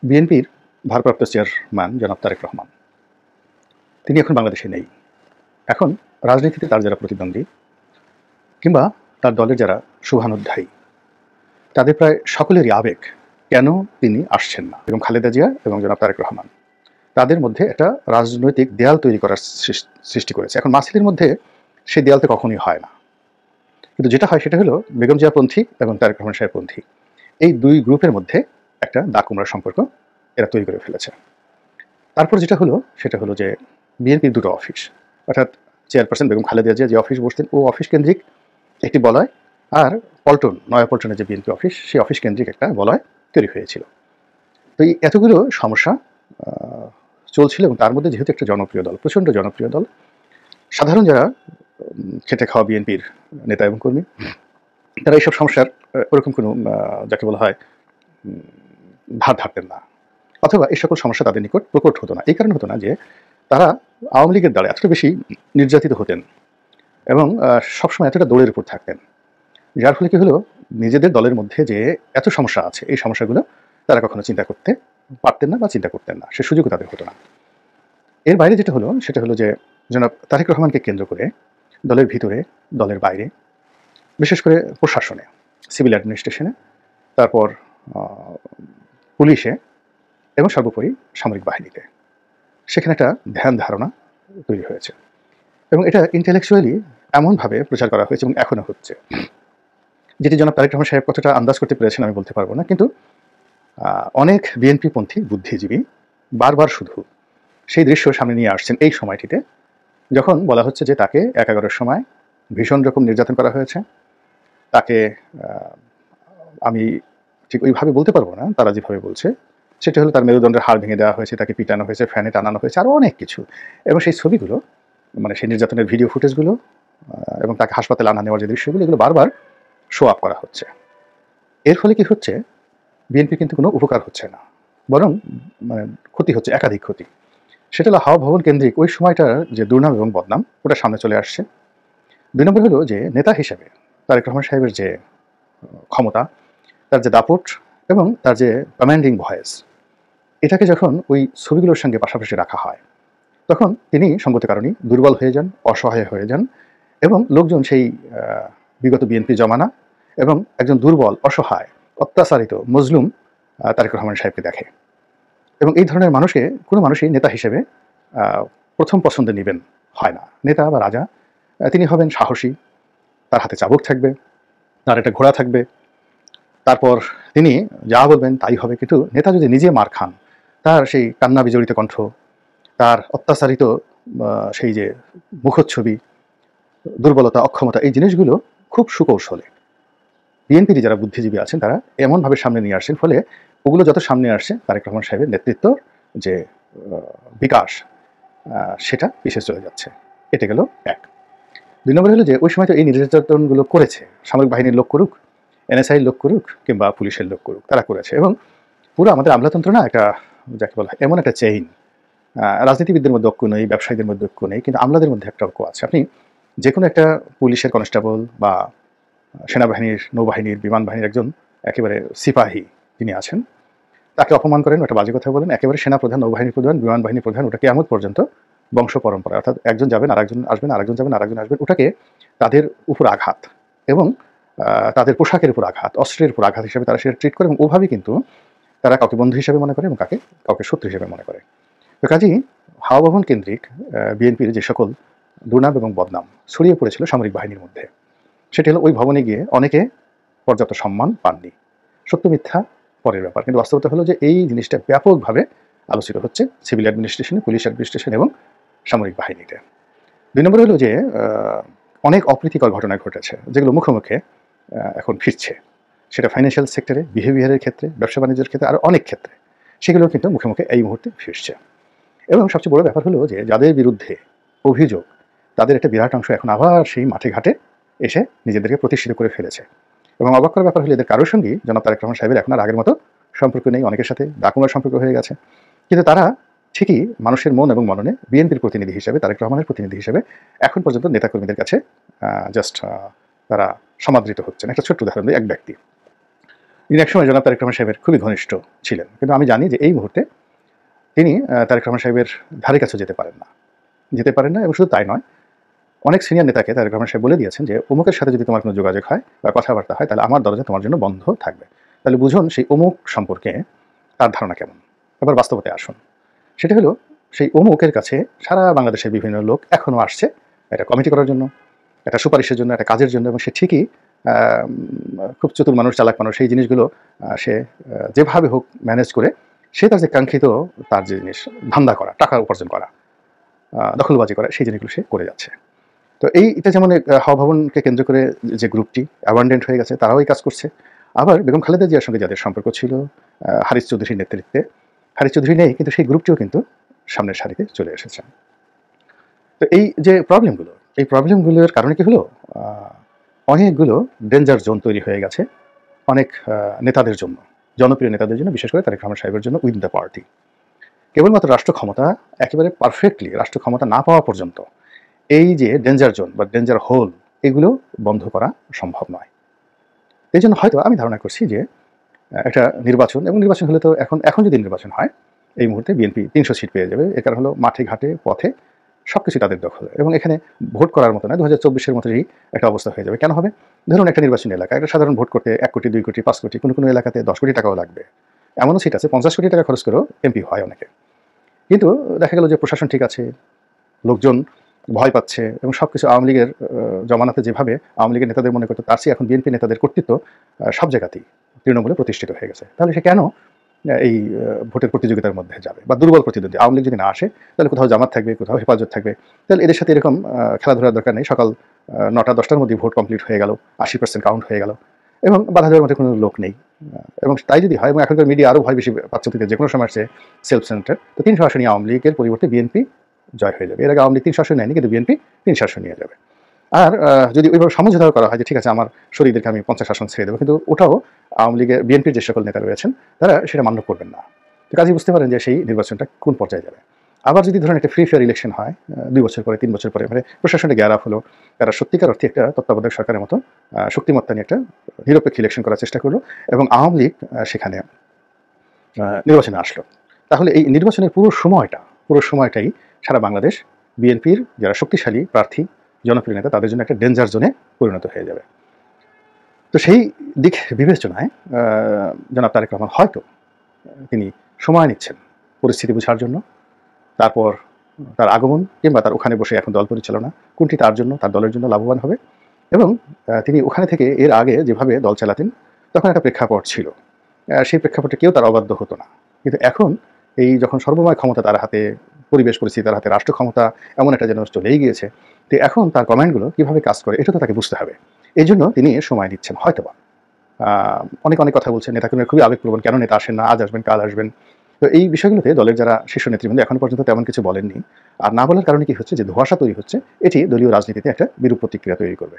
বিএনপির ভারপ্রাপ্ত চেয়ারম্যান জনাব তারেক রহমান তিনি এখন বাংলাদেশে নেই। এখন রাজনীতিতে তার যারা প্রতিদ্বন্দ্বী কিংবা তার দলের যারা শুভানুধ্যায়ী তাদের প্রায় সকলেরই আবেগ কেন তিনি আসছেন না, এবং খালেদা জিয়া এবং জনাব তারেক রহমান তাদের মধ্যে একটা রাজনৈতিক দেয়াল তৈরি করার সৃষ্টি করেছে। এখন মাসিলের মধ্যে সেই দেয়ালটা কখনোই হয় না, কিন্তু যেটা হয় সেটা হলো বেগম জিয়াপন্থী এবং তারেক রহমান সাহেবপন্থী এই দুই গ্রুপের মধ্যে একটা দাকুমড়ার সম্পর্ক এরা তৈরি করে ফেলেছে। তারপর যেটা হলো সেটা হলো যে বিএনপির দুটো অফিস, অর্থাৎ চেয়ারপারসন বেগম খালেদা জিয়া যে অফিস বসতেন ও অফিস কেন্দ্রিক একটি বলয়, আর পল্টন নয়াপল্টনের যে বিএনপি অফিস সেই অফিস কেন্দ্রিক একটা বলয় তৈরি হয়েছিল। তো এই এতগুলো সমস্যা চলছিল, এবং তার মধ্যে যেহেতু একটা জনপ্রিয় দল, প্রচণ্ড জনপ্রিয় দল, সাধারণ যারা খেটে খাওয়া বিএনপির নেতা এবং কর্মী তারা এইসব সমস্যার ওরকম কোনো যাকে বলা হয় ধার ধারতেন না, অথবা এই সকল সমস্যা তাদের নিকট প্রকট হতো না। এই কারণে হতো না যে তারা আওয়ামী লীগের দ্বারা এতটা বেশি নির্যাতিত হতেন এবং সবসময় এতটা দৌড়ের উপর থাকতেন, যার ফলে কি হলো নিজেদের দলের মধ্যে যে এত সমস্যা আছে এই সমস্যাগুলো তারা কখনো চিন্তা করতে পারতেন না বা চিন্তা করতেন না, সে সুযোগও তাদের হতো না। এর বাইরে যেটা হলো সেটা হলো যে জনাব তারেক রহমানকে কেন্দ্র করে দলের ভিতরে দলের বাইরে, বিশেষ করে প্রশাসনে, সিভিল অ্যাডমিনিস্ট্রেশনে, তারপর পুলিশে এবং সর্বোপরি সামরিক বাহিনীতে সেখানে একটা ধ্যান ধারণা তৈরি হয়েছে, এবং এটা ইন্টেলেকচুয়ালি এমনভাবে প্রচার করা হয়েছে এবং এখনও হচ্ছে, যেটি জনাব তারেক রহমান সাহেব কতটা আন্দাজ করতে পেরেছেন আমি বলতে পারবো না, কিন্তু অনেক বিএনপিপন্থী বুদ্ধিজীবী বারবার শুধু সেই দৃশ্য সামনে নিয়ে আসছেন এই সময়টিতে, যখন বলা হচ্ছে যে তাকে 11-এর সময় ভীষণ রকম নির্যাতন করা হয়েছে। তাকে আমি ঠিক ওইভাবে বলতে পারবো না, তারা যেভাবে বলছে সেটা হলো তার মেরুদণ্ডের হাড় ভেঙে দেওয়া হয়েছে, তাকে পিটানো হয়েছে, ফ্যানে টানানো হয়েছে, আরও অনেক কিছু। এবং সেই ছবিগুলো, মানে সেই নির্যাতনের ভিডিও ফুটেজগুলো এবং তাকে হাসপাতালে আনা নেওয়ার যে দৃশ্যগুলো, এগুলো বারবার শো আপ করা হচ্ছে। এর ফলে কি হচ্ছে, বিএনপি কিন্তু কোনো উপকার হচ্ছে না, বরং মানে ক্ষতি হচ্ছে, একাধিক ক্ষতি। সেটা হলো হাওয়া ভবন কেন্দ্রিক ওই সময়টার যে দুর্নাম এবং বদনাম ওটা সামনে চলে আসছে। 2 নম্বর হলো যে নেতা হিসেবে তারেক রহমান সাহেবের যে ক্ষমতা, তার যে দাপট এবং তার যে কমান্ডিং ভয়েস, এটাকে যখন ওই ছবিগুলোর সঙ্গে পাশাপাশি রাখা হয় তখন তিনি সঙ্গত কারণেই দুর্বল হয়ে যান, অসহায় হয়ে যান, এবং লোকজন সেই বিগত বিএনপি জমানা এবং একজন দুর্বল, অসহায়, অত্যাচারিত, মজলুম তারেক রহমান সাহেবকে দেখে, এবং এই ধরনের মানুষকে কোনো মানুষই নেতা হিসেবে প্রথম পছন্দে নেবেন হয় না। নেতা বা রাজা তিনি হবেন সাহসী, তার হাতে চাবুক থাকবে, তার একটা ঘোড়া থাকবে, তারপর তিনি যা বলবেন তাই হবে। কিন্তু নেতা যদি নিজে মার খান, তার সেই কান্না বিজড়িত কণ্ঠ, তার অত্যাচারিত সেই যে মুখচ্ছবি, দুর্বলতা, অক্ষমতা, এই জিনিসগুলো খুব সুকৌশলে বিএনপির যারা বুদ্ধিজীবী আছেন তারা এমনভাবে সামনে নিয়ে আসছেন, ফলে ওগুলো যত সামনে আসছে তারেক রহমান সাহেবের নেতৃত্ব যে বিকাশ সেটা পিছিয়ে চলে যাচ্ছে। এটা গেল এক। 2 নম্বর হলো যে ওই সময় তো এই নির্যাতনগুলো করেছে সামরিক বাহিনীর লোক করুক, এনএসআইয়ের লোক করুক কিংবা পুলিশের লোক করুক, তারা করেছে। এবং পুরো আমাদের আমলাতন্ত্র না একটা যাকে বলা হয় এমন একটা চেইন, রাজনীতিবিদদের মধ্যে ঐক্য নেই, ব্যবসায়ীদের মধ্যে ঐক্য নেই, কিন্তু আমলাদের মধ্যে একটা ঐক্য আছে। আপনি যে কোনো একটা পুলিশের কনস্টেবল বা সেনাবাহিনীর, নৌবাহিনীর, বিমান বাহিনীর একজন একেবারে সিপাহী তিনি আছেন, তাকে অপমান করেন, একটা বাজে কথা বলেন, একেবারে সেনাপ্রধান, নৌবাহিনীর প্রধান, বিমান বাহিনীর প্রধান, ওটা কিয়ামত পর্যন্ত বংশ পরম্পরা, অর্থাৎ একজন যাবেন আরেকজন আসবেন, আরেকজন যাবেন আরেকজন আসবেন, ওটাকে তাদের উপর আঘাত এবং তাদের পোশাকের উপর আঘাত, অস্ত্রের উপর আঘাত হিসেবে তারা সেটা ট্রিট করে, এবং ওভাবেই কিন্তু তারা কাউকে বন্ধু হিসেবে মনে করে এবং কাউকে শত্রু হিসেবে মনে করে। তো কাজেই হাওয়া ভবন কেন্দ্রিক বিএনপির যে সকল দুর্নাম এবং বদনাম ছড়িয়ে পড়েছিল সামরিক বাহিনীর মধ্যে, সেটি হলো ওই ভবনে গিয়ে অনেকে পর্যাপ্ত সম্মান পাননি। সত্য মিথ্যা পরের ব্যাপার, কিন্তু বাস্তবতা হলো যে এই জিনিসটা ব্যাপকভাবে আলোচিত হচ্ছে সিভিল অ্যাডমিনিস্ট্রেশনে, পুলিশ অ্যাডমিনিস্ট্রেশন এবং সামরিক বাহিনীতে। 2 নম্বর হলো যে অনেক অপ্রীতিকর ঘটনা ঘটেছে যেগুলো মুখে মুখে এখন ফিরছে, সেটা ফাইন্যান্সিয়াল সেক্টরে, বিহেভিয়ারের ক্ষেত্রে, ব্যবসা বাণিজ্যের ক্ষেত্রে, আর অনেক ক্ষেত্রে সেগুলো কিন্তু মুখে মুখে এই মুহূর্তে ফিরছে। এবং সবচেয়ে বড় ব্যাপার হলো যে যাদের বিরুদ্ধে অভিযোগ তাদের একটা বিরাট অংশ এখন আবার সেই মাঠে ঘাটে এসে নিজেদেরকে প্রতিষ্ঠিত করে ফেলেছে। এবং অবাক করার ব্যাপার হলো এদের কারোর সঙ্গেই জনাব তারেক রহমান সাহেবের এখন আর আগের মতো সম্পর্ক নেই, অনেকের সাথে দাকুমার সম্পর্ক হয়ে গেছে, কিন্তু তারা ঠিকই মানুষের মন এবং মননে বিএনপির প্রতিনিধি হিসেবে, তারেক রহমানের প্রতিনিধি হিসেবে এখন পর্যন্ত নেতাকর্মীদের কাছে জাস্ট তারা সমাদৃত হচ্ছেন। একটা ছোট্ট উদাহরণ দিই, এক ব্যক্তি তিনি একসময় জনাব তারেক রহমান সাহেবের খুবই ঘনিষ্ঠ ছিলেন, কিন্তু আমি জানি যে এই মুহূর্তে তিনি তারেক রহমান সাহেবের ধারে কাছেও যেতে পারেন না এবং শুধু তাই নয়, অনেক সিনিয়র নেতাকে তারেক রহমান সাহেব বলে দিয়েছেন যে অমুকের সাথে যদি তোমার কোনো যোগাযোগ হয় বা কথাবার্তা হয় তাহলে আমার দরজা তোমার জন্য বন্ধ থাকবে। তাহলে বুঝুন সেই অমুক সম্পর্কে তার ধারণা কেমন। এবার বাস্তবতে আসুন, সেটা হলো সেই অমুকের কাছে সারা বাংলাদেশের বিভিন্ন লোক এখনও আসছে একটা কমিটি করার জন্য, একটা সুপারিশের জন্য, একটা কাজের জন্য, এবং সে ঠিকই খুব চতুর মানুষ, চালাক মানুষ, সেই জিনিসগুলো সে যেভাবে হোক ম্যানেজ করে সে তার যে কাঙ্ক্ষিত তার যে জিনিস ধান্দা করা, টাকা উপার্জন করা, দখলবাজি করা, সেই জিনিসগুলো সে করে যাচ্ছে। তো এটা যেমন হাওয়া ভবনকে কেন্দ্র করে যে গ্রুপটি অ্যাবান্ডেন্ট হয়ে গেছে, তারাও এই কাজ করছে। আবার বেগম খালেদা জিয়ার সঙ্গে যাদের সম্পর্ক ছিল হারিস চৌধুরীর নেতৃত্বে, হারিস চৌধুরী নেই কিন্তু সেই গ্রুপটিও কিন্তু সামনের সারিতে চলে এসেছে। তো এই যে এই প্রবলেমগুলোর কারণে কি হলো, অনেকগুলো ডেঞ্জার জোন তৈরি হয়ে গেছে অনেক নেতাদের জন্য, জনপ্রিয় নেতাদের জন্য, বিশেষ করে তারেক রহমান সাহেবের জন্য উইথ দ্য পার্টি। কেবলমাত্র রাষ্ট্র ক্ষমতা একেবারে পারফেক্টলি রাষ্ট্র ক্ষমতা না পাওয়া পর্যন্ত এই যে ডেঞ্জার জোন বা ডেঞ্জার হোল, এগুলো বন্ধ করা সম্ভব নয়। এই জন্য হয়তো আমি ধারণা করছি যে একটা নির্বাচন, এবং নির্বাচন হলে তো এখন যদি নির্বাচন হয় এই মুহূর্তে বিএনপি 300 সিট পেয়ে যাবে। এর কারণ হলো মাঠে ঘাটে পথে সবকিছু তাদের দখলে, এবং এখানে ভোট করার মতো নয়, 2024-এর মতোই একটা অবস্থা হয়ে যাবে। কেন হবে? ধরুন একটা নির্বাচনী এলাকা, একটা সাধারণ ভোট করতে 1 কোটি, 2 কোটি, 5 কোটি, কোনো এলাকাতে 10 কোটি টাকাও লাগবে। এমনও সিট আছে 50 কোটি টাকা খরচ করেও এমপি হয় অনেকে। কিন্তু দেখা গেল যে প্রশাসন ঠিক আছে, লোকজন ভয় পাচ্ছে, এবং সবকিছু আওয়ামী লীগের জমানাতে যেভাবে আওয়ামী লীগের নেতাদের মনে করতো, তার চেয়ে এখন বিএনপি নেতাদের কর্তৃত্ব সব জায়গাতেই তৃণমূলে প্রতিষ্ঠিত হয়ে গেছে। তাহলে সে কেন এই ভোটের প্রতিযোগিতার মধ্যে যাবে? বা দুর্বল প্রতিদ্বন্দ্বী আওয়ামী লীগ যদি না আসে তাহলে কোথাও জামাত থাকবে, কোথাও হেফাজত থাকবে। তাহলে এদের সাথে এরকম খেলাধুলার দরকার নেই। সকাল 9টা-10টার মধ্যে ভোট কমপ্লিট হয়ে গেল, 80% কাউন্ট হয়ে গেল, এবং বাধা দেওয়ার মধ্যে কোনো লোক নেই। এবং তাই যদি হয়, এবং এখনকার মিডিয়া আরও ভয় বেশি পাচ্ছে, যে কোনো সময় আসছে সেলফ সেন্টার, তো 300 আসনে আওয়ামী লীগের পরিবর্তে বিএনপি জয় হয়ে যাবে। এর আগে আওয়ামী লীগ 300 আসন নেয়নি, কিন্তু বিএনপি 300 আসন নিয়ে যাবে। আর যদি ওইভাবে সমঝোতা করা হয় যে ঠিক আছে আমার শরীরদেরকে আমি 50 আসন ছেড়ে দেবো, কিন্তু ওটাও আওয়ামী লীগের বিএনপির যে সকল নেতা রয়েছেন তারা সেটা মান্য করবেন না। তো কাজেই বুঝতে পারেন যে সেই নির্বাচনটা কোন পর্যায়ে যাবে। আবার যদি ধরেন একটা ফ্রি ফেয়ার ইলেকশন হয় 2 বছর পরে, 3 বছর পরে, মানে প্রশাসনটা গ্যারাপ হলো, তারা সত্যিকার অর্থে একটা তত্ত্বাবধায়ক সরকারের মতো শক্তিমত্তা নিয়ে একটা নিরপেক্ষ ইলেকশন করার চেষ্টা করলো, এবং আওয়ামী লীগ সেখানে নির্বাচনে আসলো, তাহলে এই নির্বাচনের পুরো সময়টাই সারা বাংলাদেশ বিএনপির যারা শক্তিশালী প্রার্থী, জনপ্রিয় নেতা, তাদের জন্য একটা ডেঞ্জার জোনে পরিণত হয়ে যাবে। তো সেই দিক বিবেচনায় জনাব তারেক রহমান হয়তো তিনি সময় নিচ্ছেন পরিস্থিতি বোঝার জন্য, তারপর তার আগমন কিংবা তার ওখানে বসে এখন দল পরিচালনা কোনটি তার জন্য, তার দলের জন্য লাভবান হবে। এবং তিনি ওখানে থেকে এর আগে যেভাবে দল চালাতেন তখন একটা প্রেক্ষাপট ছিল, সেই প্রেক্ষাপটে কেউ তার অবাধ্য হতো না। কিন্তু এখন এই যখন সর্বময় ক্ষমতা তার হাতে, পরিবেশ পরিস্থিতি তার হাতে, রাষ্ট্র ক্ষমতা এমন একটা যেন চলেই গিয়েছে, তো এখন তার কমান্ডগুলো কীভাবে কাজ করে এটা তো তাকে বুঝতে হবে। এই জন্য তিনি সময় দিচ্ছেন হয়তোবা। অনেক কথা বলছেন, নেতাকর্মীরা খুবই আবেগপ্রবণ, কেন নেতা আসেন না, আজ আসবেন কাল আসবেন। তো এই বিষয়গুলোতে দলের যারা শীর্ষ নেতৃবৃন্দ এখনো পর্যন্ত তেমন কিছু বলেননি। আর না বলার কারণে কি হচ্ছে, যে ধোঁয়াশা তৈরি হচ্ছে, এটি দলীয় রাজনীতিতে একটা বিরূপ প্রতিক্রিয়া তৈরি করবে।